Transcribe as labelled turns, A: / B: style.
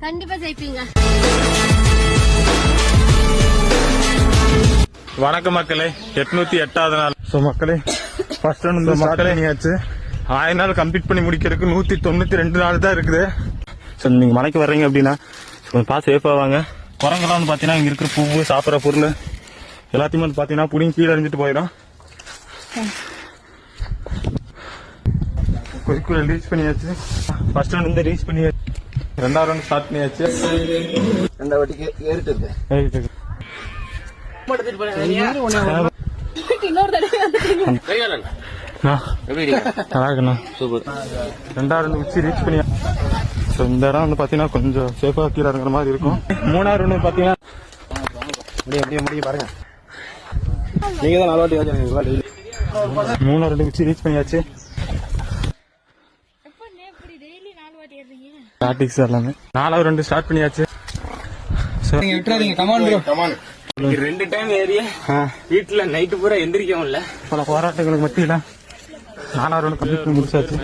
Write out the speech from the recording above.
A: கண்டிப்பா ஜெயிப்பீங்க.
B: வணக்கம் மக்களே, 808வது நாள். ஸோ மக்களே, ஃபர்ஸ்ட் ரவுண்ட் மக்களே நீயாச்சு 1000 நாள் கம்ப்ளீட் பண்ணி முடிக்கிறதுக்கு 192 நாள் தான் இருக்குது. ஸோ நீங்க மலைக்கு வர்றீங்க அப்படின்னா கொஞ்சம் பார்த்து சேஃபா வாங்க. குரங்கெல்லாம் வந்து பாத்தீங்கன்னா இங்க இருக்கிற பூவு சாப்பிட்ற பொருள் எல்லாத்தையுமே வந்து பாத்தீங்கன்னா புடிங்க கீழே எறிஞ்சிட்டு போயிடும். குறிக்குள்ள ரீச் பண்ணியாச்சு. ஃபர்ஸ்ட் ரவுண்ட் வந்து ரீச் பண்ணியாச்சு. ரெண்டாவது ரவுண்ட் ஸ்டார்ட் பண்ணியாச்சு.
C: ரெண்டாவது வாட்டிக்கு ஏறிட்டு இருக்கு.
B: ரெண்டாவது உச்சி ரீச் பண்ணியா. இந்த இடம் வந்து பாத்தீங்கன்னா கொஞ்சம் சேஃபா கீழே இறங்குற மாதிரி இருக்கும். மூணாவது ரவுண்ட் பாத்தீங்கன்னா
C: முடிய பாருங்க. நீங்க தான் 4 வாட்டி
B: மூணாவது ரவுண்ட் உச்சி ரீச் பண்ணியாச்சு. டாட்டிக்ஸ் எல்லாமே 4வது ரவுண்ட் ஸ்டார்ட் பண்ணியாச்சு.
D: ரெண்டு டைம் ஏறிய வீட்டுல நைட்டு பூரா எந்திரிக்கவும் இல்ல.
B: பல போராட்டங்களுக்கு மத்தியில 4வது ரவுண்ட் கம்ப்ளீட் பண்ணி முடிச்சாச்சு.